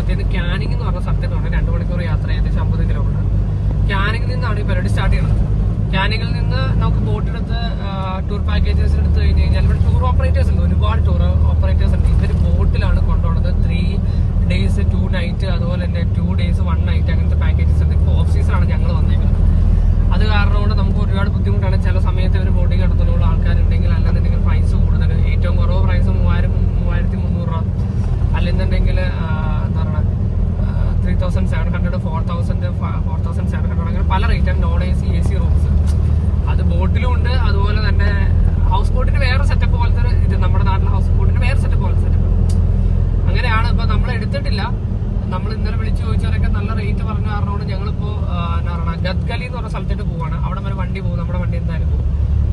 സ്ഥലത്ത് നിന്ന് ക്യാനിങ് എന്ന് പറഞ്ഞ സ്ഥലത്തേക്ക് പറഞ്ഞാൽ 2 മണിക്കൂർ യാത്ര ഏകദേശം 50 കിലോമീറ്റർ. ക്യാനിങ്ങിൽ നിന്നാണ് ഈ പരിപാടി സ്റ്റാർട്ട് ചെയ്യുന്നത്. ക്യാനിങ്ങിൽ നിന്ന് നമുക്ക് ബോട്ടെടുത്ത് ടൂർ പാക്കേജസ് എടുത്ത് കഴിഞ്ഞ് കഴിഞ്ഞാൽ ഇവിടെ ടൂർ ഓപ്പറേറ്റേഴ്സ് ഉണ്ട്, ഒരുപാട് ടൂർ ഓപ്പറേറ്റേഴ്സ് ഉണ്ട്. ഇവർ ബോട്ടിലാണ് കൊണ്ടുപോകുന്നത്. 3 days 2 night, അതുപോലെ തന്നെ 2 days 1 night അങ്ങനത്തെ പാക്കേജസ് ഉണ്ട്. ഇപ്പോൾ ഓഫ് സീസണാണ് ഞങ്ങൾ വന്നേക്കുന്നത്. അത് കാരണം കൊണ്ട് നമുക്ക് ഒരുപാട് ബുദ്ധിമുട്ടാണ്. ചില സമയത്ത് ഒരു ബോട്ടിംഗ് നടത്തുന്നുള്ള ആൾക്കാരുണ്ടെങ്കിൽ, അല്ലെന്നുണ്ടെങ്കിൽ പ്രൈസ് കൂടുതൽ, ഏറ്റവും കുറവ് പ്രൈസ് 3300 രൂപ, അല്ലെന്നുണ്ടെങ്കിൽ എന്താ പറയുക 3700, 4700 അങ്ങനെ പല റേറ്റാണ്. നോൺ AC AC റൂംസ് അത് ബോട്ടിലും ഉണ്ട്. അതുപോലെ തന്നെ ഹൗസ് ബോട്ടിന് വേറെ സെറ്റപ്പ് പോലത്തെ ഇത്, നമ്മുടെ നാട്ടിലെ ഹൗസ് ബോട്ടിന് വേറെ സെറ്റപ്പ് പോലത്തെ സെറ്റപ്പ് അങ്ങനെയാണ്. ഇപ്പൊ നമ്മൾ എടുത്തിട്ടില്ല. നമ്മൾ ഇന്നലെ വിളിച്ച് ചോദിച്ചവരൊക്കെ നല്ല റേറ്റ് പറഞ്ഞ കാരണമാണ് ഞങ്ങളിപ്പോ എന്താ പറയുക ഗദ്ഗലി എന്ന് പറഞ്ഞ സ്ഥലത്തേക്ക് പോവാണ്. അവിടെ വരെ വണ്ടി പോകും, നമ്മുടെ വണ്ടി എന്തായാലും പോകും.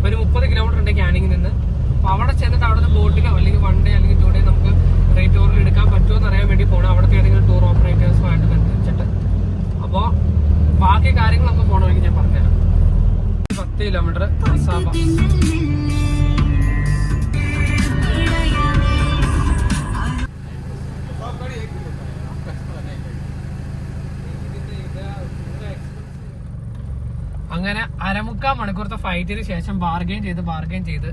ഒരു 30 കിലോമീറ്റർ ഉണ്ട് ക്യാനിങ്ങിൽ നിന്ന്. അപ്പൊ അവിടെ ചെന്നിട്ട് അവിടെ നിന്ന് ബോട്ടിലോ അല്ലെങ്കിൽ 1 day അല്ലെങ്കിൽ 2 day നമുക്ക് റേറ്റ് ഓവറിൽ എടുക്കാൻ പറ്റുമോ എന്ന് അറിയാൻ വേണ്ടി പോകണം. അവിടുത്തെ ഏതെങ്കിലും ടൂർ ഓപ്പറേറ്റേഴ്സുമായിട്ട് ബന്ധിച്ചിട്ട്. അപ്പോൾ ബാക്കി കാര്യങ്ങളൊക്കെ പോകണമെങ്കിൽ ഞാൻ പറഞ്ഞുതരാം. 10 കിലോമീറ്റർ അസാബ. അങ്ങനെ 1/4 മണിക്കൂറത്തെ ഫൈറ്റിന് ശേഷം ബാർഗെയിൻ ചെയ്ത്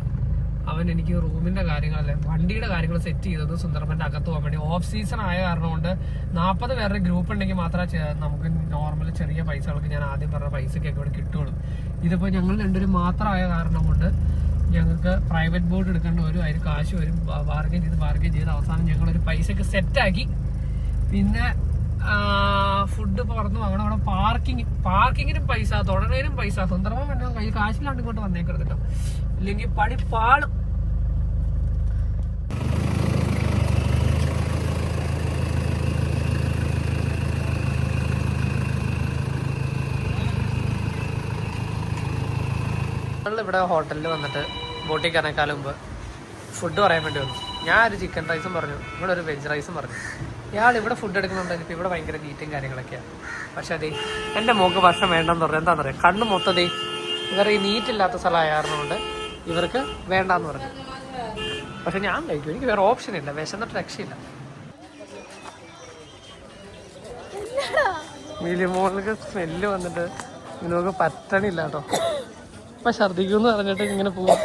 അവൻ എനിക്ക് റൂമിന്റെ കാര്യങ്ങളല്ലേ വണ്ടിയുടെ കാര്യങ്ങൾ സെറ്റ് ചെയ്തത് സുന്ദർബന്റെ അകത്ത് പോകാൻ വേണ്ടി. ഓഫ് സീസൺ ആയ കാരണം കൊണ്ട് 40 പേരുടെ ഗ്രൂപ്പ് ഉണ്ടെങ്കിൽ മാത്രമേ നമുക്ക് നോർമൽ ചെറിയ പൈസകൾക്ക്, ഞാൻ ആദ്യം പറഞ്ഞ പൈസക്കൊക്കെ ഇവിടെ കിട്ടുള്ളൂ. ഇതിപ്പോൾ ഞങ്ങൾ രണ്ടുപേരും മാത്രമായ കാരണം കൊണ്ട് ഞങ്ങൾക്ക് പ്രൈവറ്റ് ബോട്ട് എടുക്കേണ്ട വരും. അതിന് കാശ് വരും. ബാർഗെയിൻ ചെയ്ത് അവസാനം ഞങ്ങളൊരു പൈസക്ക് സെറ്റാക്കി. പിന്നെ ഫുഡ് പുറത്ത് വാങ്ങണം. അവിടെ പാർക്കിങ്ങിനും പൈസ, തുടങ്ങാനും പൈസ. സുന്ദരമാൻ വേണ്ട കയ്യിൽ കാശിലാണ്ട് ഇങ്ങോട്ട് വന്നേക്കരുത് കേട്ടോ, ഇല്ലെങ്കിൽ പണി പാളും. നമ്മളിവിടെ ഹോട്ടലിൽ വന്നിട്ട് ബോട്ടിൽ കയറാനേക്കാളും മുമ്പ് ഫുഡ് പറയാൻ വേണ്ടി വന്നു. ഞാൻ ഒരു ചിക്കൻ റൈസും പറഞ്ഞു, ഇവിടെ ഒരു വെജ് റൈസും പറഞ്ഞു. ഇയാൾ ഇവിടെ ഫുഡ് എടുക്കുന്നുണ്ടെങ്കിൽ ഇപ്പോൾ ഇവിടെ ഭയങ്കര നീറ്റും കാര്യങ്ങളൊക്കെയാണ്. പക്ഷെ അതേ എൻ്റെ മോക്ക് ഭക്ഷണം വേണ്ടെന്ന് പറഞ്ഞു. എന്താണെന്ന് പറയാം, കണ്ണ് മൊത്തതേ ഇവർ ഈ നീറ്റില്ലാത്ത സ്ഥലമായ കാരണം കൊണ്ട് ഇവർക്ക് വേണ്ടാന്ന് പറഞ്ഞു. പക്ഷെ ഞാൻ കഴിക്കും, എനിക്ക് വേറെ ഓപ്ഷൻ ഇല്ല, വിശന്നിട്ട് രക്ഷയില്ല. മിലിമോൾക്ക് സ്മെല്ല് വന്നിട്ട് ഇതിനൊക്കെ പറ്റണില്ല കേട്ടോ. ഇപ്പം ഛർദിക്കുമെന്ന് പറഞ്ഞിട്ട് ഇങ്ങനെ പോവാം.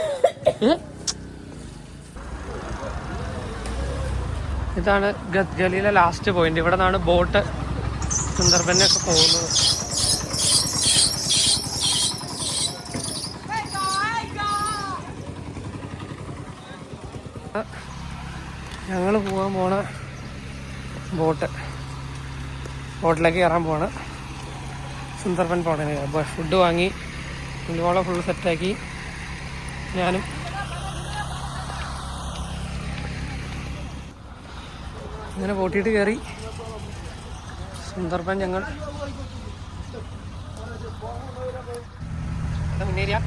ഇതാണ് ഗദ്ഗലിയിലെ ലാസ്റ്റ് പോയിന്റ്. ഇവിടെ നിന്നാണ് ബോട്ട് സുന്ദർബനൊക്കെ പോകുന്നത്. ഞങ്ങൾ പോകാൻ പോണ ബോട്ടിലേക്ക് കയറാൻ പോണ സുന്ദർബൻ പോണേ. ഫുഡ് വാങ്ങി കുഞ്ഞുമോളെ ഫുള്ള് സെറ്റാക്കി ഞാനും ഇങ്ങനെ ബോട്ടിയിട്ട് കയറി സുന്ദർബൻ. ഞങ്ങൾ മുൻ ഏരിയ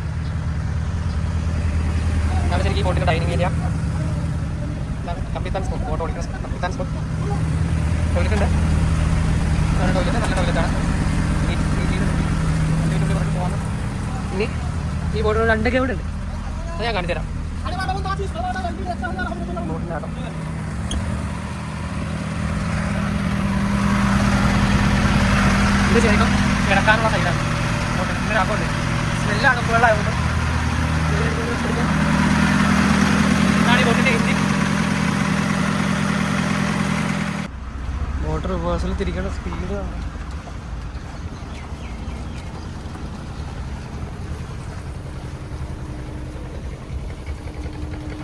ശരിക്കും ബോട്ടിൻ്റെ ഡൈനിങ് ഏരിയ, കപ്പിത്താൻ സ്പോട്ട്, ബോട്ട് ഓടിക്കുന്ന കപ്പിത്താൻ സ്പോട്ട്. ടോയ്ലറ്റ് ഉണ്ട്, ടോയ്ലറ്റ് നല്ല ടോയ്ലറ്റാണ്. ഇനി ഈ ബോട്ടിൽ 2 കേബിൾ ഉണ്ട്, അത് ഞാൻ കാണിച്ചു തരാം. ബോട്ടിനാട്ടോ ഇത് ശരിക്കും കിടക്കാനുള്ള സൈഡാണ്. ഇങ്ങനെ ആക്കോണ്ട് സ്മെല്ലാണ് വെള്ളമായതുകൊണ്ട്. ഇതാണ് ഈ ബോട്ടിൻ്റെ എഞ്ചിൻ. ബോട്ട് റിവേഴ്സിൽ തിരിക്കേണ്ട സ്പീഡ്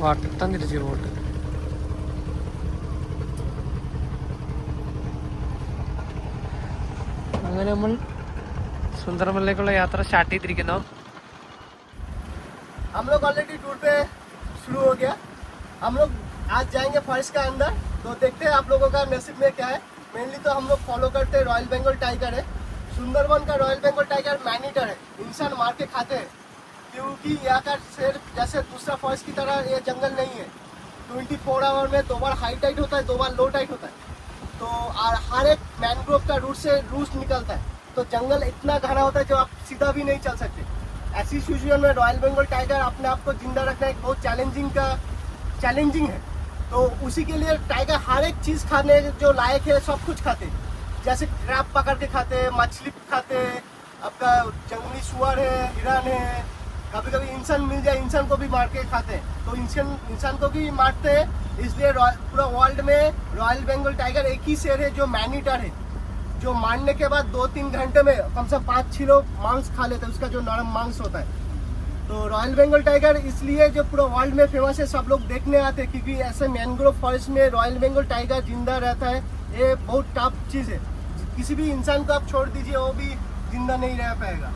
വട്ടം തിരിച്ച് ബോട്ട്. അങ്ങനെ നമ്മൾ സുന്ദർബനിലേക്കുള്ള യാത്ര സ്റ്റാർട്ട് ചെയ്തിരിക്കുന്നു. हम लोग ऑलरेडी टूर पे शुरू हो गया. हम लोग आज जाएंगे फॉरेस्ट का अंदर, तो देखते हैं आप लोगों का नसीब में क्या है. मेनली तो हम लोग फॉलो करते हैं रॉयल बंगाल टाइगर है. सुंदरबन का रॉयल बंगाल टाइगर मैनीटर है, इंसान मार के खाते हैं. क्योंकि यहाँ का शेर जैसे दूसरा फॉरेस्ट की तरह ये जंगल नहीं है. 24 आवर में 2 बार हाई टाइट होता है, 2 बार लो टाइट होता है. तो हर एक मैनग्रोव का रूट से रूट निकलता है. तो जंगल इतना घना होता है जो आप सीधा भी नहीं चल सकते. ऐसी सिचुएशन में रॉयल बंगाल टाइगर अपने आप को जिंदा रखना एक बहुत चैलेंजिंग है. तो उसी के लिए टाइगर हर एक चीज खाने जो लायक है सब कुछ खाते हैं। जैसे क्रैब पकड़ के खाते हैं, मछली खाते हैं, आपका जंगली सुअर है, हिरन है, कभी कभी इंसान मिल जाए इंसान को भी मार के खाते हैं। तो इंसान को भी मारते हैं। इसलिए पूरा वर्ल्ड में रॉयल बंगाल टाइगर एक ही शेर है जो मैन ईटर है, जो मारने के बाद 2-3 घंटे में कम से कम 5-6 लोग मांस खा लेते हैं, उसका जो नरम मांस होता है। तो रॉयल बंगाल टाइगर इसलिए जो पूरा वर्ल्ड में फेमस है, सब लोग देखने आते हैं, क्योंकि ऐसे मैंग्रोव फॉरेस्ट में रॉयल बंगाल टाइगर जिंदा रहता है। ये बहुत टफ चीज़ है, किसी भी इंसान को आप छोड़ दीजिए वो भी जिंदा नहीं रह पाएगा।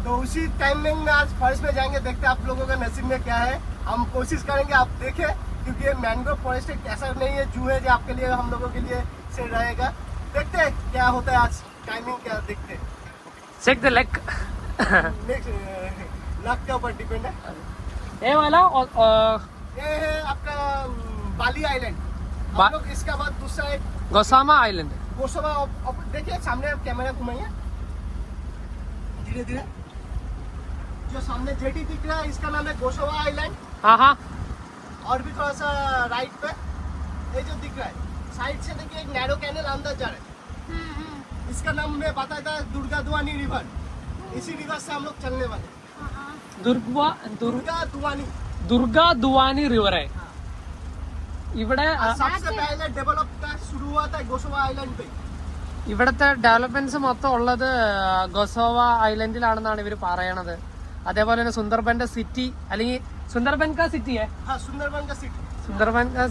तो उसी टाइमिंग में आज फॉरेस्ट में जाएंगे, देखते हैं आप लोगों का नसीब में क्या है। हम कोशिश करेंगे आप देखें, क्योंकि ये मैंग्रोव फॉरेस्ट एक ऐसा नहीं है जू है जो आपके लिए हम लोगों के लिए से रहेगा। देखते हैं क्या होता है आज, टाइमिंग क्या देखते हैं। Check the leg. लक के ऊपर डिपेंड है। ये वाला ये है आपका बाली आइलैंड। हम लोग इसका बाद दूसरा एक गोसामा आइलैंड। गोसावा, देखिए सामने आप कैमरा घुमाइए धीरे धीरे। जो सामने जेटी दिख रहा है इसका नाम है गोसावा आइलैंड। हाँ हाँ, और भी थोड़ा सा राइट पे ये जो दिख रहा है साइड से देखिए एक नैरो कैनल अंदर जा रहा है। इसका नाम मैं बताया था दुर्गा दुआनी रिवर। इसी रिवर से हम लोग चलने वाले। दुर्गा दुआनी रिवर है ഇവിടെ. सबसे पहले डेवलप का शुरू हुआ था गोसावा आइलैंड पे। ഇവിടത്തെ ഡെവലപ്മെന്റ്സ് മൊത്തം ഉള്ളത് ഗൊസോവ ഐലൻഡിലാണെന്നാണ് ഇവർ പറയണത്. അതേപോലെ തന്നെ സുന്ദർബന്റെ സിറ്റി, അല്ലെങ്കിൽ സുന്ദർബൻ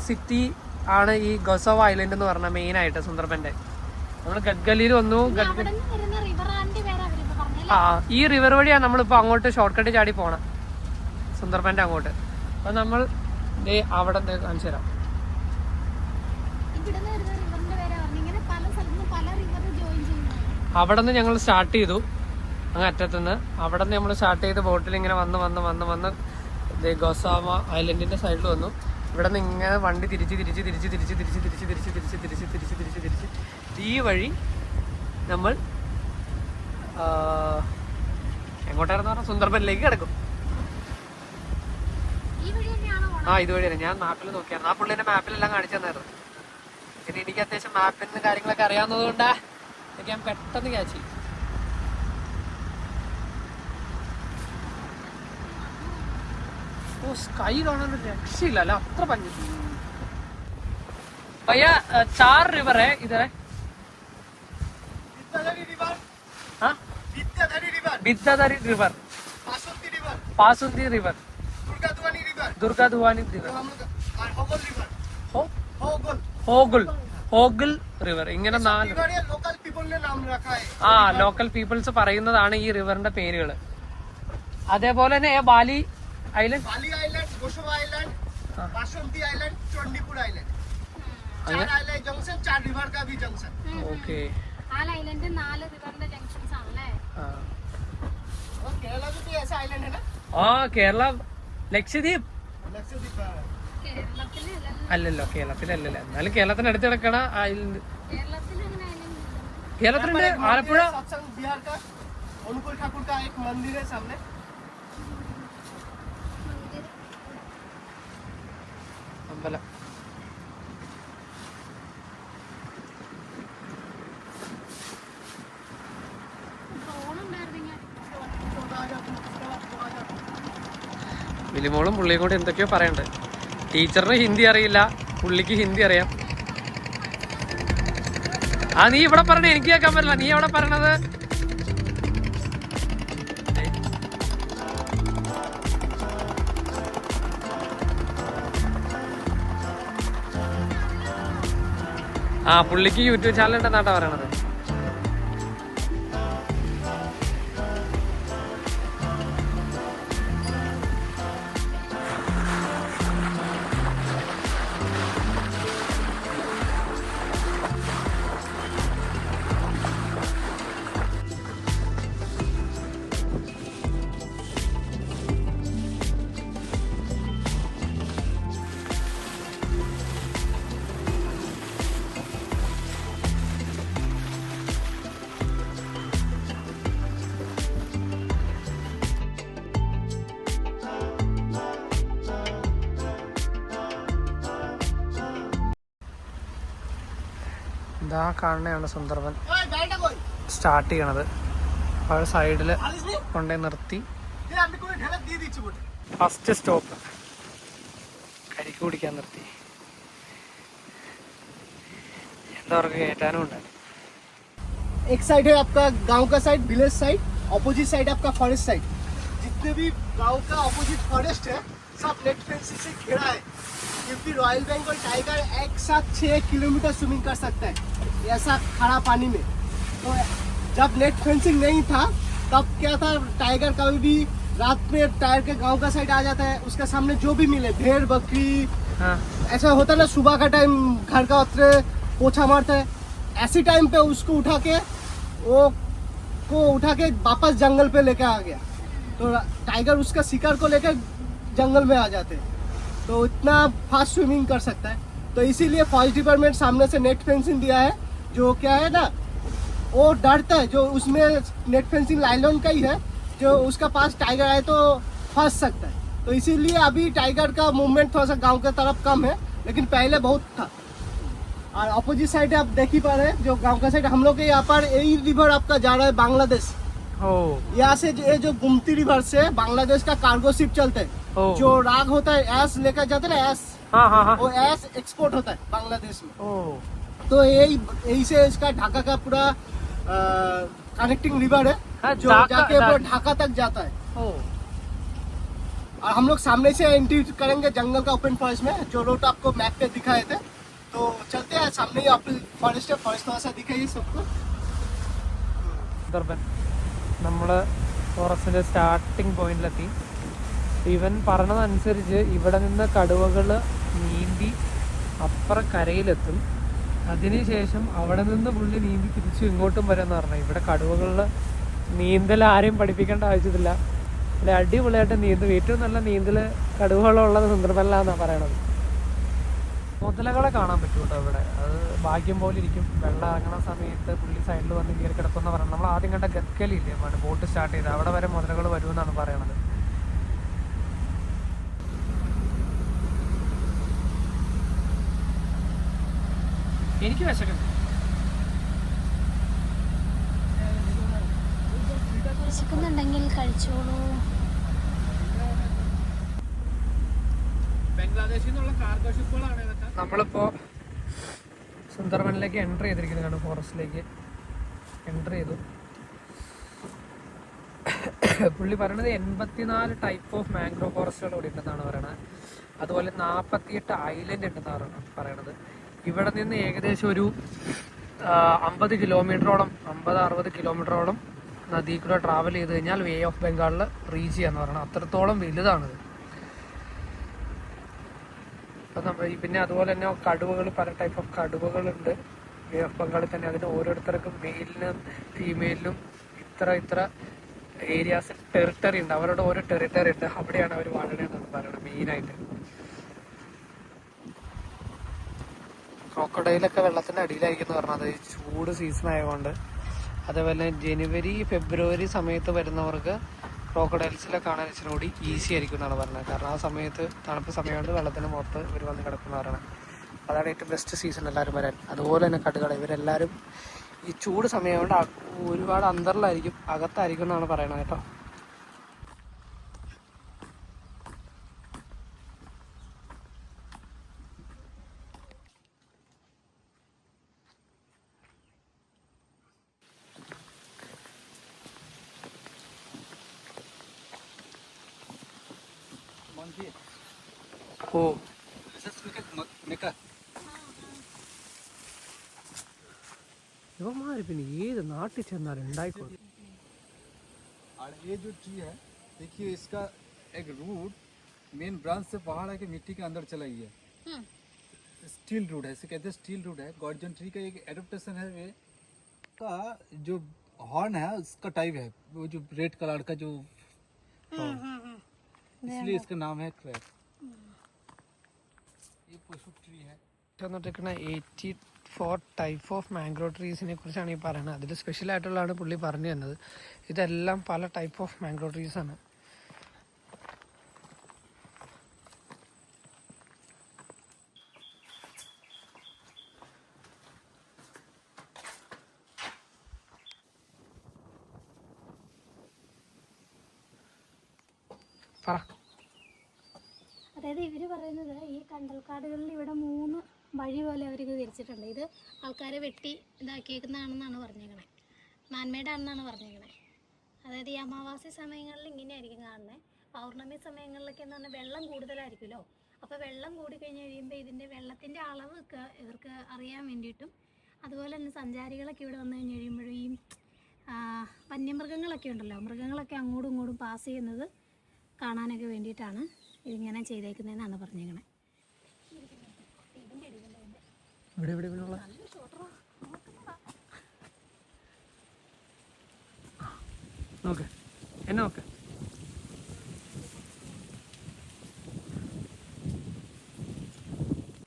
സിറ്റി ആണ് ഈ ഗൊസോവ ഐലൻഡ് എന്ന് പറഞ്ഞ മെയിൻ ആയിട്ട്. സുന്ദർബന്റെ നമ്മൾ ഗഡ്ഗലിയിൽ വന്നു. ആ ഈ റിവർ വഴിയാണ് നമ്മളിപ്പോ അങ്ങോട്ട് ഷോർട്ട് കട്ട് ചാടി പോണം, സുന്ദർബന്റെ അങ്ങോട്ട്. അപ്പൊ നമ്മൾ അവിടെ കാണിച്ചു തരാം. അവിടെ നിന്ന് ഞങ്ങൾ സ്റ്റാർട്ട് ചെയ്തു, അങ്ങ് അറ്റത്തുനിന്ന്. അവിടെ നിന്ന് നമ്മൾ സ്റ്റാർട്ട് ചെയ്ത് ബോട്ടിൽ ഇങ്ങനെ വന്ന് ഗോസാമ ഐലൻഡിന്റെ സൈഡിൽ വന്നു. ഇവിടെ നിന്ന് ഇങ്ങനെ വണ്ടി തിരിച്ച് ഈ വഴി നമ്മൾ എങ്ങോട്ടായിരുന്നു പറഞ്ഞാൽ സുന്ദർബനിലേക്ക് കിടക്കും. ആ ഇതുവഴി തന്നെ. ഞാൻ മാപ്പിൽ നോക്കിയായിരുന്നു, ആ പുള്ളിന്റെ മാപ്പിലെല്ലാം കാണിച്ചു തന്നായിരുന്നു. പിന്നെ എനിക്ക് അത്യാവശ്യം മാപ്പിന്റെ കാര്യങ്ങളൊക്കെ അറിയാവുന്നത് കൊണ്ടാ ഞാൻ പെട്ടെന്ന് ക്യാച്ച് ചെയ്യും. സ്കൈ കാണാൻ രക്ഷയില്ല അല്ല, അത്ര പഞ്ഞു. भैया 4 रिवर है इधर है. Vidyadhari river, Pasundi river, Durga Duani river, Hogal river. ഇങ്ങനെ 4 ലോക്കൽ പീപ്പിൾസ് പറയുന്നതാണ് ഈ റിവറിന്റെ പേരുകൾ. അതേപോലെ തന്നെ Bali island, Gosaba island, Basanti island, Chandipur island, 4 island junction, 4 river का भी जंक्शन. ओके, 4 आइलैंड 4 റിവറിന്റെ ജംഗ്ഷൻസ് ആണല്ലേ. और केरला में भी ऐसा आइलैंड है ना. കേരള ലക്ഷദ്വീപ് लक्षद्वीप കേരളത്തിലല്ല, അല്ലല്ലോ, കേരളത്തിലല്ലല്ലോ. എന്നാലും കേരളത്തിന് അടുത്ത് കിടക്കണ ഐലൻഡ്. കേരളത്തിൽ അങ്ങനെ ഐലൻഡ് കേരളത്തിലുണ്ട് ആലപ്പുഴ. सत्संग बिहार का अनुकूल ठाकुर का एक मंदिर है सामने. അമ്പലം. മിലിമോളും പുള്ളിയും കൂടി എന്തൊക്കെയോ പറയണ്ട്. ടീച്ചറിന് ഹിന്ദി അറിയില്ല, പുള്ളിക്ക് ഹിന്ദി അറിയാം. ആ നീ ഇവിടെ പറഞ്ഞ എനിക്ക് കേൾക്കാൻ പറ്റില്ല, നീ എവിടെ പറയണത്? ആ പുള്ളിക്ക് യൂട്യൂബ് ചാനൽ ഉണ്ടെന്നാട്ടാ പറയണത്. ഇതാ കാണുന്നതാണ് സുന്ദർബൻ ओए बैठा कोई സ്റ്റാർട്ട് ചെയ്യണത്. അവിടെ സൈഡിൽ आलिस नहीं കൊണ്ടുപോയി നിർത്തി ये हमने कोई ढलक दी दी चुप ഫസ്റ്റ് സ്റ്റോപ്പ് കരിക്ക് കുടിക്കാൻ നിർത്തി. എന്താ അവർക്ക് കയറ്റാനും ഉണ്ട്. एक साइड है आपका गांव का side, village side, opposite side आपका फॉरेस्ट साइड. जितने भी गांव का ऑपोजिट फॉरेस्ट है सब नेट फेंसिंग से घिरा है, क्योंकि रॉयल बंगाल टाइगर एक साथ 6 किलोमीटर स्विमिंग कर सकता है ऐसा खड़ा पानी में. तो जब नेट फेंसिंग नहीं था तब क्या था, टाइगर कभी भी रात में टायर के गांव का साइड आ जाता है, उसके सामने जो भी मिले भेड़ बकरी हाँ ऐसा होता है ना, सुबह का टाइम घर का उतरे पोछा मारता है, ऐसी टाइम पे उसको उठा के वापस जंगल पे लेके आ गया. तो टाइगर उसका शिकार को लेकर जंगल में आ जाते हैं, तो इतना फास्ट स्विमिंग कर सकता है. तो इसीलिए फॉरेस्ट डिपार्टमेंट सामने से नेट फेंसिंग दिया है, जो क्या है ना वो डरता है, जो उसमें नेट फेंसिंग लाइलॉन का ही है, जो उसका पास टाइगर आए तो फंस सकता है. तो इसीलिए अभी टाइगर का मूवमेंट थोड़ा सा गांव की तरफ कम है, लेकिन पहले बहुत था. और अपोजिट साइड आप देख ही पा रहे हैं, जो गांव का साइड हम लोग के यहाँ पर यही रिवर आपका जा रहा है बांग्लादेश. ओ यहाँ से ये जो गुमती रिवर से बांग्लादेश का कार्गो शिप चलते हैं, ओ जो राग होता है ऐस लेकर जाते हैं ना, ऐस हाँ हाँ हाँ वो ऐस एक्सपोर्ट होता है बांग्लादेश में. ओ तो यही से इसका ढाका का पूरा कनेक्टिंग रिवर है, हाँ, जो जाके पूरा ढाका तक जाता है. ओ और हम लोग सामने से एंट्री करेंगे जंगल का ओपन फॉरेस्ट में, जो रोड आपको मैप पे दिखाए थे. तो चलते हैं, सामने ही ओपन फॉरेस्ट है, फॉरेस्ट थोड़ा सा दिखाइए सबको. സുന്ദർബൻ നമ്മൾ ഫോറസ്റ്റിൻ്റെ സ്റ്റാർട്ടിങ് പോയിന്റിലെത്തി. ഇവൻ പറഞ്ഞതനുസരിച്ച് ഇവിടെ നിന്ന് കടുവകൾ നീന്തി അപ്പുറം കരയിലെത്തും. അതിനുശേഷം അവിടെ നിന്ന് പുള്ളി നീന്തി തിരിച്ചു ഇങ്ങോട്ടും വരുമെന്ന് പറഞ്ഞാൽ ഇവിടെ കടുവകളിൽ നീന്തൽ ആരെയും പഠിപ്പിക്കേണ്ട ആവശ്യമില്ല. അല്ലെ അടിപൊളിയായിട്ട് നീന്തും. ഏറ്റവും നല്ല നീന്തൽ കടുവകളുള്ളത് സുന്ദർബനിലാണെന്നാണ് പറയണത്. മുതലകളെ കാണാൻ പറ്റും കേട്ടോ ഇവിടെ. അത് ഭാഗ്യം പോലെ ഇരിക്കും. വെള്ളം ഇറങ്ങുന്ന സമയത്ത് പുള്ളി സൈഡിൽ വന്ന് കയറി കിടക്കുമെന്ന് പറയുന്നത്. നമ്മൾ ആദ്യം കണ്ട ഗത്കലില്ലേ, ബോട്ട് സ്റ്റാർട്ട് ചെയ്ത് അവിടെ വരെ മുതലകൾ വരുമെന്നാണ് പറയണത്. എനിക്ക് വിശക്കുന്നു. വിശക്കുന്നുണ്ടെങ്കിൽ കഴിച്ചോളൂ. ബംഗ്ലാദേശിൽ നിന്നുള്ള കാർഗോ ഷിപ്പുകളാണ് ഇതൊക്കെ. നമ്മളിപ്പോൾ സുന്ദർബനിലേക്ക് എൻ്റർ ചെയ്തിരിക്കുന്നതാണ്. ഫോറസ്റ്റിലേക്ക് എൻ്റർ ചെയ്തു. പുള്ളി പറയണത് 84 ടൈപ്പ് ഓഫ് മാംഗ്രോ ഫോറസ്റ്റുകൾ ഇവിടെ ഉണ്ടെന്നാണ് പറയണത്. അതുപോലെ 48 ഐലൻഡ് ഉണ്ടെന്നാണ് പറയണത്. ഇവിടെ നിന്ന് ഏകദേശം ഒരു 50 കിലോമീറ്ററോളം 50-60 കിലോമീറ്ററോളം നദി കൂടെ ട്രാവൽ ചെയ്ത് കഴിഞ്ഞാൽ വേ ഓഫ് ബംഗാളിൽ റീച്ച് ചെയ്യാന്ന് പറയണം. അത്രത്തോളം വലുതാണിത്. പിന്നെ അതുപോലെ തന്നെ കടുവകൾ, പല ടൈപ്പ് ഓഫ് കടുവകളുണ്ട് വേ ഓഫ് ബംഗാളിൽ തന്നെ. അതിന് ഓരോരുത്തർക്കും മെയിലിനും ഫീമെയിലിനും ഇത്ര ഏരിയാസ് ടെറിട്ടറി ഉണ്ട്. അവരുടെ ഓരോ ടെറിട്ടറി ഉണ്ട്. അവിടെയാണ് അവർ വാഴണമെന്നാണ് പറയുന്നത് മെയിനായിട്ട്. ക്രോക്കഡൈലൊക്കെ വെള്ളത്തിൻ്റെ അടിയിലായിരിക്കും എന്ന് പറഞ്ഞത് ചൂട് സീസൺ ആയതുകൊണ്ട്. അതേപോലെ ജനുവരി ഫെബ്രുവരി സമയത്ത് വരുന്നവർക്ക് ക്രോക്കഡൈൽസിലെ കാണാൻ ഇച്ചിരി കൂടി ഈസി ആയിരിക്കും എന്നാണ് പറഞ്ഞത്. കാരണം ആ സമയത്ത് തണുപ്പ് സമയമുണ്ട്, വെള്ളത്തിന് പുറത്ത് ഇവർ വന്ന് കിടക്കുന്ന പറയണം. അതാണ് ഏറ്റവും ബെസ്റ്റ് സീസൺ എല്ലാവരും വരാൻ. അതുപോലെ തന്നെ കടുകട ഇവരെല്ലാവരും ഈ ചൂട് സമയമുണ്ട് ഒരുപാട് അന്തറിലായിരിക്കും, അകത്തായിരിക്കും എന്നാണ് പറയണത് കേട്ടോ. ഓ ഇവന്മാര് പിന്നെ ഏത് നാട്ടിൽ ചെന്നാലും ഉണ്ടായിക്കോളും. और ये जो ट्री है देखिए, इसका एक रूट मेन ब्रांच से पहाड़ है कि मिट्टी के अंदर चला गया. स्टील रूट है, इसे कहते हैं स्टील रूट है. गॉर्जन ट्री का एक एडप्टेशन है. ये का जो हॉर्न है उसका टाइप है, वो जो रेड कलर का जो इसलिए इसका नाम है क्रैप. ये पशु ट्री है. 84 ടൈപ്പ് ഓഫ് മാംഗ്രോ ട്രീസിനെ കുറിച്ചാണ് ഈ പറയുന്നത്. അതിൽ സ്പെഷ്യൽ ആയിട്ടുള്ളതാണ് പുള്ളി പറഞ്ഞു തന്നത്. ഇതെല്ലാം പല ടൈപ്പ് ഓഫ് മാംഗ്രോ ട്രീസാണ്. പറ. അതായത് ഇവർ പറയുന്നത് ഈ കണ്ടൽക്കാടുകളിൽ ഇവിടെ 3 വഴി പോലെ അവർക്ക് തിരിച്ചിട്ടുണ്ട്. ഇത് ആൾക്കാരെ വെട്ടി ഇതാക്കിയേക്കുന്നതാണെന്നാണ് പറഞ്ഞേക്കണേ, മാൻമേഡാണെന്നാണ് പറഞ്ഞേക്കണേ. അതായത് ഈ അമാവാസി സമയങ്ങളിൽ ഇങ്ങനെയായിരിക്കും കാണുന്നത്. പൗർണമി സമയങ്ങളിലൊക്കെ എന്ന് പറഞ്ഞാൽ വെള്ളം കൂടുതലായിരിക്കുമല്ലോ. അപ്പോൾ വെള്ളം കൂടി കഴിഞ്ഞ് കഴിയുമ്പോൾ ഇതിൻ്റെ വെള്ളത്തിൻ്റെ അളവ് ഇവർക്ക് അറിയാൻ വേണ്ടിയിട്ടും, അതുപോലെ തന്നെ സഞ്ചാരികളൊക്കെ ഇവിടെ വന്നു കഴിഞ്ഞ് കഴിയുമ്പോഴും ഈ വന്യമൃഗങ്ങളൊക്കെ ഉണ്ടല്ലോ, മൃഗങ്ങളൊക്കെ അങ്ങോട്ടും ഇങ്ങോട്ടും പാസ് ചെയ്യുന്നത് കാണാനൊക്കെ വേണ്ടിയിട്ടാണ് ഇതിങ്ങനെ ചെയ്തേക്കുന്നതെന്നാണ് പറഞ്ഞേക്കണേ. നോക്ക് എന്നെ നോക്ക്.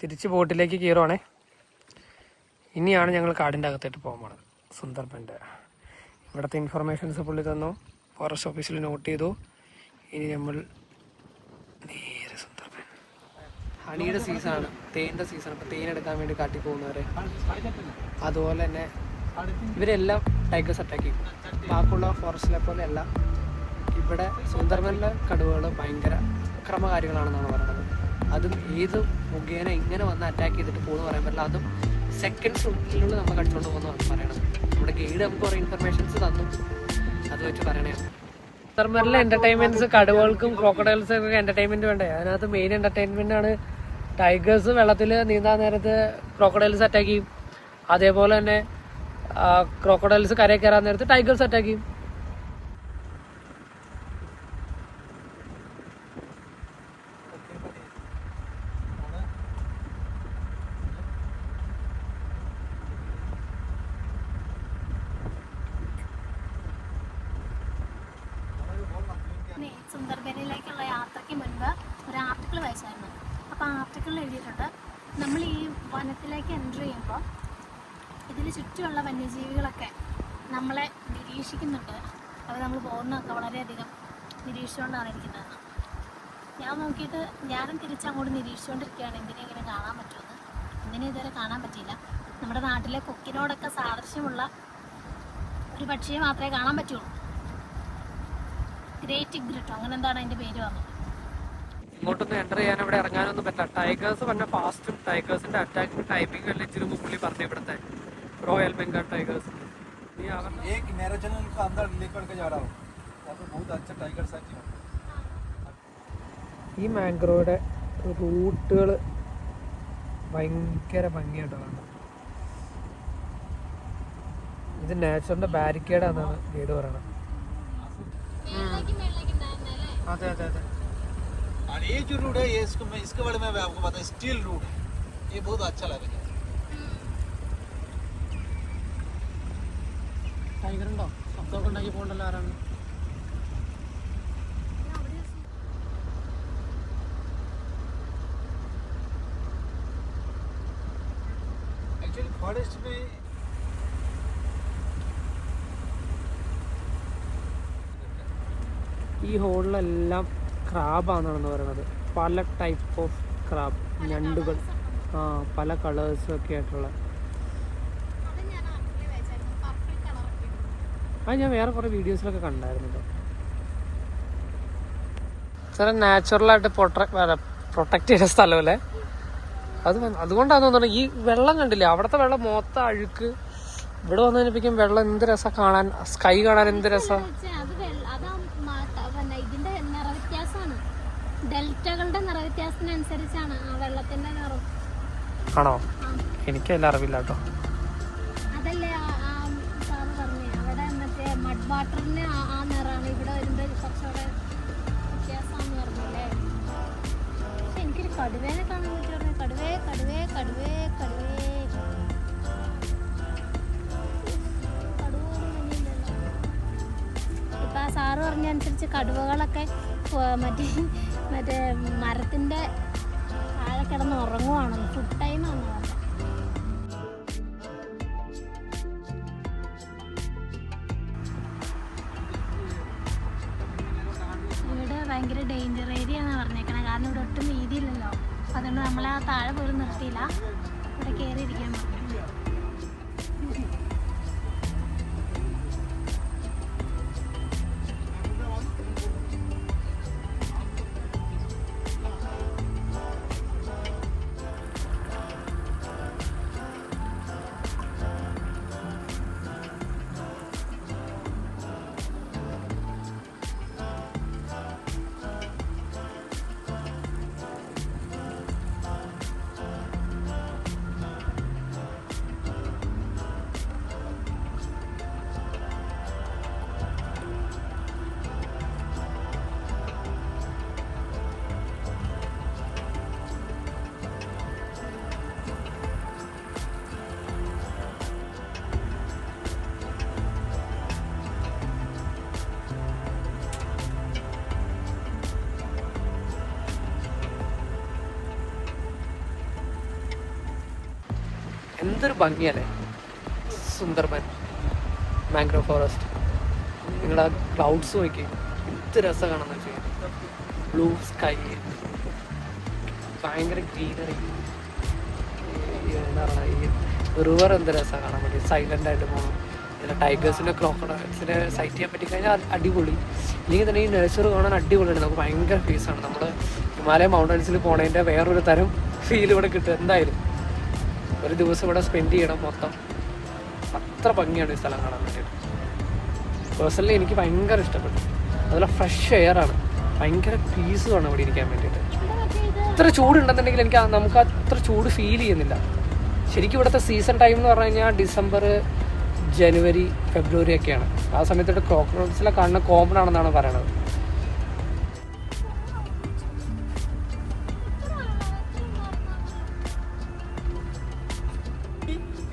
തിരിച്ച് ബോട്ടിലേക്ക് കയറുവാണേ. ഇനിയാണ് ഞങ്ങൾ കാടിൻ്റെ അകത്തേട്ട് പോകാൻ പോണത്. സുന്ദർബൻ്റെ ഇവിടുത്തെ ഇൻഫർമേഷൻസ് പുള്ളി തന്നു, ഫോറസ്റ്റ് ഓഫീസിൽ നോട്ട് ചെയ്തു. ഇനി നമ്മൾ നേരെ സുന്ദർബൻ. ഹണിയുടെ സീസണാണ്, തേൻ്റെ സീസൺ. ഇപ്പോൾ തേൻ എടുക്കാൻ വേണ്ടി കാട്ടി പോകുന്നവരെ, അതുപോലെ തന്നെ ഇവരെല്ലാം ടൈഗേഴ്സ് അറ്റാക്ക് ചെയ്യും. ബാക്കിയുള്ള ഫോറസ്റ്റിലെ പോലെ അല്ല, ഇവിടെ സുന്ദർബനിലെ കടുവകൾ ഭയങ്കര അക്രമകാരികളാണെന്നാണ് പറയുന്നത്. അതും ഏത് മുഖേന ഇങ്ങനെ വന്ന് അറ്റാക്ക് ചെയ്തിട്ട് പോകുന്നു പറയാൻ പറ്റില്ല. അതും സെക്കൻഡ്സിനുള്ളിൽ നമ്മൾ കടിച്ചുകൊണ്ട് പോകുന്നതാണ് പറയണത്. നമ്മുടെ ഗൈഡ് നമുക്ക് കുറേ ഇൻഫർമേഷൻസ് തന്നു, അത് വെച്ച് പറയണേ. സുന്ദർബനിലെ എൻ്റർടൈൻമെൻറ്റ്സ് കടുവകൾക്കും ക്രോക്കഡൈൽസും ഒക്കെ എൻ്റർടൈൻമെൻറ്റ് വേണ്ടേ. അതിനകത്ത് മെയിൻ എൻ്റർടൈൻമെൻ്റ് ആണ് ടൈഗേഴ്സ് വെള്ളത്തിൽ നീന്താൻ നേരത്ത് ക്രോക്കഡൈൽസ് അറ്റാക്ക് ചെയ്യും. അതേപോലെ തന്നെ ക്രോക്കഡൈൽസ് കരയിൽ കയറാൻ നേരത്ത് ടൈഗേഴ്സ് അറ്റാക്ക് ചെയ്യും. സുന്ദർബനിലേക്കുള്ള യാത്രയ്ക്ക് മുൻപ് ഒരു ആർട്ടിക്കിൾ വായിച്ചായിരുന്നു. അപ്പോൾ ആ ആർട്ടിക്കിളിൽ എഴുതിയിട്ടുണ്ട്, നമ്മൾ ഈ വനത്തിലേക്ക് എൻ്റർ ചെയ്യുമ്പോൾ ഇതിന് ചുറ്റുമുള്ള വന്യജീവികളൊക്കെ നമ്മളെ നിരീക്ഷിക്കുന്നുണ്ട്. അവർ നമ്മൾ പോകുന്നതൊക്കെ വളരെയധികം നിരീക്ഷിച്ചുകൊണ്ടാണ് ഇരിക്കുന്നത്. ഞാൻ നോക്കിയിട്ട് ഞാനും തിരിച്ചങ്ങോട്ട് നിരീക്ഷിച്ചുകൊണ്ടിരിക്കുകയാണ്, എന്തിനെങ്കിലും കാണാൻ പറ്റുമെന്ന്. എന്തിനും ഇതുവരെ കാണാൻ പറ്റിയില്ല. നമ്മുടെ നാട്ടിലെ കൊക്കിനോടൊക്കെ സാദൃശ്യമുള്ള ഒരു പക്ഷിയെ മാത്രമേ കാണാൻ പറ്റുള്ളൂ. ഗ്രേറ്റ് ഇഗ്രിറ്റോ അങ്ങനെ എന്താണ് അതിൻ്റെ പേര് വന്നത്. ഇങ്ങോട്ടൊന്നും എൻ്റർ ചെയ്യാൻ ഇവിടെ ഇറങ്ങാനൊന്നും പറ്റില്ല. ടൈഗേഴ്സ് പറഞ്ഞ ഫാസ്റ്റും ടൈഗേഴ്സിന്റെ അറ്റാക്കിംഗ് ടൈമിംഗ് എല്ലാം ഇച്ചിരി പുള്ളി പറഞ്ഞു. ഇവിടുത്തെ റോയൽ ബംഗാൾ ടൈഗേഴ്സ് ഈ മാംഗ്രോയുടെ റൂട്ടുകൾ ഭയങ്കര ഭംഗിയായിട്ടാണ്. ഇത് നാച്ചുറലിന്റെ ബാരിക്കേഡാണെന്നാണ് ഗൈഡ് പറയണത്. अरे अरे अरे और ये जो रूट है ये इसके बारे में आपको पता है, स्टील रूट है, ये बहुत अच्छा लगेगा. ടൈഗർ ഉണ്ടോ? ശബ്ദമൊക്കെ ഉണ്ടാക്കി പോകണ്ടല്ലോ. ആരാണ്? एक्चुअली फॉरेस्ट में ഈ ഹോളിലെല്ലാം ക്രാബാണെന്നാണ് പറയുന്നത്. പല ടൈപ്പ് ഓഫ് ക്രാബ്, ഞണ്ടുകൾ, പല കളേഴ്സും ഒക്കെ ആയിട്ടുള്ള. അത് ഞാൻ വേറെ കുറേ വീഡിയോസിലൊക്കെ കണ്ടായിരുന്നു. ചില നാച്ചുറലായിട്ട് പ്രൊട്ടക്ട് ചെയ്ത സ്ഥലമല്ലേ അതുകൊണ്ടാന്ന് തോന്നുന്നത്. ഈ വെള്ളം കണ്ടില്ലേ, അവിടുത്തെ വെള്ളം മൊത്തം അഴുക്ക്. ഇവിടെ വന്നു കഴിഞ്ഞപ്പിക്കും വെള്ളം എന്ത് രസം കാണാൻ, സ്കൈ കാണാൻ എന്ത് രസം. ഇതിന്റെ നിറവ്യത്യാസമാണ്, ഡെൽറ്റകളുടെ നിറവ്യത്യാസത്തിനനുസരിച്ചാണ് ആ വെള്ളത്തിന്റെ നിറം. ആണോ? എനിക്കെല്ലാം അറിവില്ല കേട്ടോ. അതല്ലേ സാറ് പറഞ്ഞേ, അവിടെ മറ്റേ മഡ് വാട്ടറിന് ആ നിറാണ്, ഇവിടെ വരുമ്പോ കുറച്ചുകൂടെ വ്യത്യാസമാണെന്ന് പറഞ്ഞല്ലേ. പക്ഷെ എനിക്കൊരു കടുവേനെ കാണാൻ പറ്റും. കടുവേ കടുവേ കടുവേ കടുവേ ഇപ്പം ആ സാറ് പറഞ്ഞനുസരിച്ച് കടുവകളൊക്കെ മറ്റേ മരത്തിൻ്റെ താഴെ കിടന്ന് ഉറങ്ങുവാണ്, ഫുഡ് ടൈമാണ്. ഇവിടെ ഭയങ്കര ഡേഞ്ചർ ഏരിയ എന്നാണ് പറഞ്ഞേക്കണേ. കാരണം ഇവിടെ ഒട്ടും വീതിയില്ലല്ലോ. അതുകൊണ്ട് നമ്മളെ ആ താഴെ പോലും നിർത്തിയില്ല, ഇവിടെ കയറിയിരിക്കാൻ പറഞ്ഞു. എന്തൊരു ഭംഗിയല്ലേ സുന്ദർബൻ മാംഗ്രോ ഫോറസ്റ്റ്. നിങ്ങളുടെ ക്ലൗഡ്സ് നോക്കി എന്ത് രസം കാണാന്ന് വെച്ചാൽ ബ്ലൂ സ്കൈ, ഭയങ്കര ഗ്രീനറി, എന്താ പറയുക ഈ റിവർ എന്ത് രസമാണ് കാണാൻ വേണ്ടി. സൈലൻ്റ് ആയിട്ട് പോകണം. പിന്നെ ടൈഗേഴ്സിൻ്റെ ക്രോക്കഡൈൽസിനെ സൈറ്റ് ചെയ്യാൻ പറ്റിക്കഴിഞ്ഞാൽ അടിപൊളി. ഇല്ലെങ്കിൽ തന്നെ ഈ നേച്ചർ കാണാൻ അടിപൊളിയാണ്. നമുക്ക് ഭയങ്കര പീസാണ്. നമ്മൾ ഹിമാലയ മൗണ്ടൻസിൽ പോണതിൻ്റെ വേറൊരു തരം ഫീൽ ഇവിടെ കിട്ടും. എന്തായാലും ഒരു ദിവസം ഇവിടെ സ്പെൻഡ് ചെയ്യണം മൊത്തം. അത്ര ഭംഗിയാണ് ഈ സ്ഥലം കാണാൻ വേണ്ടിയിട്ട്. പേഴ്സണലി എനിക്ക് ഭയങ്കര ഇഷ്ടപ്പെട്ടു. അതുപോലെ ഫ്രഷ് എയറാണ്, ഭയങ്കര പീസുമാണ് ഇവിടെ ഇരിക്കാൻ വേണ്ടിയിട്ട്. ഇത്ര ചൂടുണ്ടെന്നുണ്ടെങ്കിൽ നമുക്ക് അത്ര ചൂട് ഫീൽ ചെയ്യുന്നില്ല. ശരിക്കും ഇവിടുത്തെ സീസൺ ടൈം എന്ന് പറഞ്ഞു കഴിഞ്ഞാൽ ഡിസംബർ, ജനുവരി, ഫെബ്രുവരി ഒക്കെയാണ്. ആ സമയത്തോട്ട് ക്രോക്കഡൈൽസിലെ കാണുന്ന കോമൺ ആണെന്നാണ് പറയണത്.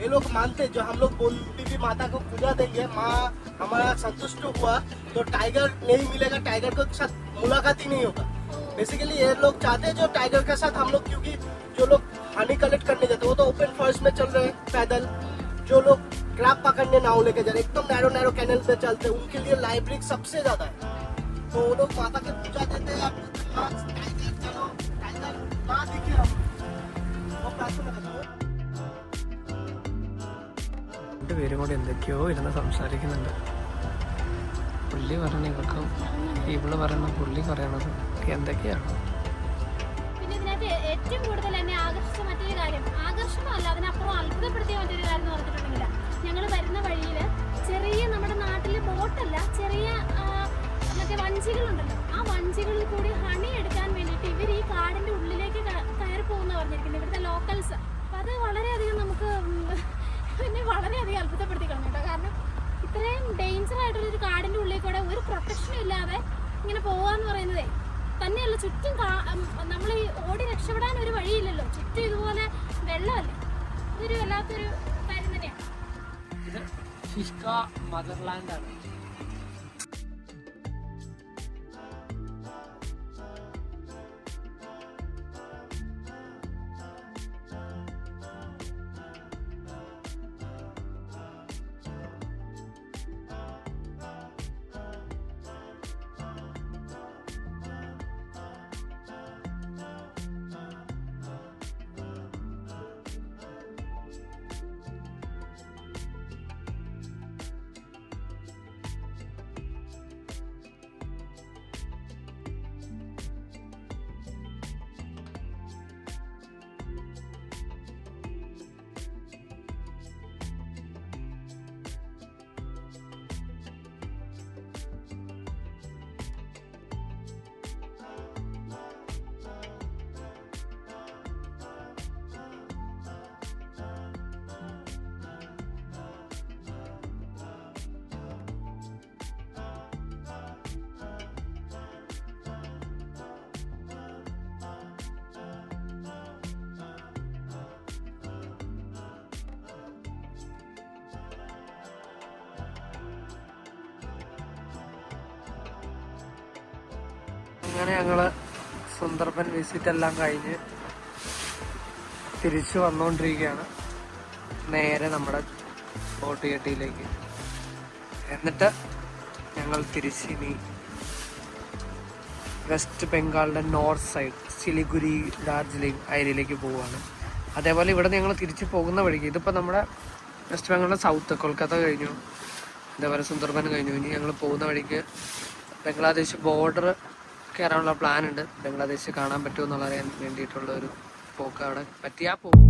ये लोग मानते जो हम लोग देवी माता को पूजा देंगे, माँ हमारा संतुष्ट हुआ तो टाइगर नहीं मिलेगा, टाइगर के साथ मुलाकात ही नहीं होगा। बेसिकली ये लोग चाहते हैं जो टाइगर के साथ हम लोग, क्योंकि जो लोग हनी कलेक्ट करने जाते हैं वो तो ओपन फॉरेस्ट में चल रहे हैं पैदल, जो लोग क्रैब पकड़ने नाव लेके जा रहे हैं एकदम नैरो कैनल पे चलते हैं, उनके लिए लाइब्रेरी सबसे ज्यादा है। तो वो लोग माता की पूजा देते हैं, टाइगर चलो टाइगर ना दिखे हम वो प्रार्थना करते हैं। പേരും കൂടി എന്തൊക്കെയോ ഇരുന്ന് സംസാരിക്കുന്നുണ്ട്. പുള്ളി പറയണ ഇവർക്കും ഇവള് പറയണ പുള്ളി പറയണത് എന്തൊക്കെയാണ്. പിന്നെ ഇതിനകത്ത് ഏറ്റവും കൂടുതൽ എന്നെ ആകർഷിച്ച മറ്റൊരു കാര്യം, ആകർഷണമല്ല അതിനപ്പുറം അത്ഭുതപ്പെടുത്തിയ മറ്റൊരു കാര്യം എന്ന് പറഞ്ഞിട്ടുണ്ടെങ്കിൽ, ഞങ്ങൾ വരുന്ന വഴിയിൽ ചെറിയ നമ്മുടെ നാട്ടിലെ ബോട്ടല്ല, ചെറിയ മറ്റേ വഞ്ചികളുണ്ടല്ലോ, ആ വഞ്ചികളിൽ കൂടി ഹണി എടുക്കാൻ വേണ്ടിയിട്ട് ഇവർ ഈ കാടിൻ്റെ ഉള്ളിലേക്ക് കയറി പോകുന്ന പറഞ്ഞിരിക്കുന്നത് ഇവിടുത്തെ ലോക്കൽസ്. അപ്പം അത് വളരെയധികം നമുക്ക് പിന്നെ വളരെയധികം അത്ഭുതപ്പെടുത്തി കളഞ്ഞു കേട്ടോ. കാരണം ഇത്രയും ഡേഞ്ചർ ആയിട്ടുള്ളൊരു കാടിൻ്റെ ഉള്ളിൽ കൂടെ ഒരു പ്രൊട്ടക്ഷനും ഇല്ലാതെ ഇങ്ങനെ പോകാന്ന് പറയുന്നതേ തന്നെയല്ല, ചുറ്റും നമ്മൾ ഈ ഓടി രക്ഷപ്പെടാൻ ഒരു വഴിയില്ലല്ലോ, ചുറ്റും ഇതുപോലെ വെള്ളമല്ലേ. ഇതൊരു വല്ലാത്തൊരു കാര്യം തന്നെയാണ്. ഇത് ഫിഷ്ക മദർലാൻഡാണ്. അങ്ങനെ ഞങ്ങൾ സുന്ദർബൻ വിസിറ്റ് എല്ലാം കഴിഞ്ഞ് തിരിച്ചു വന്നുകൊണ്ടിരിക്കുകയാണ് നേരെ നമ്മുടെ ബോട്ടുകെട്ടിയിലേക്ക്. എന്നിട്ട് ഞങ്ങൾ തിരിച്ചിനി വെസ്റ്റ് ബംഗാളിൻ്റെ നോർത്ത് സൈഡ് സിലിഗുരി, ഡാർജിലിംഗ് ഏരിയയിലേക്ക് പോവുകയാണ്. അതേപോലെ ഇവിടെ ഞങ്ങൾ തിരിച്ച് പോകുന്ന വഴിക്ക്, ഇതിപ്പോൾ നമ്മുടെ വെസ്റ്റ് ബംഗാളിൻ്റെ സൗത്ത് കൊൽക്കത്ത കഴിഞ്ഞു, അതേപോലെ സുന്ദർബൻ കഴിഞ്ഞു. ഇനി ഞങ്ങൾ പോകുന്ന വഴിക്ക് ബംഗ്ലാദേശ് ബോർഡർ കയറാനുള്ള പ്ലാൻ ഉണ്ട്. ബംഗ്ലാദേശ് കാണാൻ പറ്റുമോ എന്നുള്ളത് അറിയാൻ വേണ്ടിയിട്ടുള്ള ഒരു പോക്ക് അവിടെ പറ്റിയാൽ പോകും.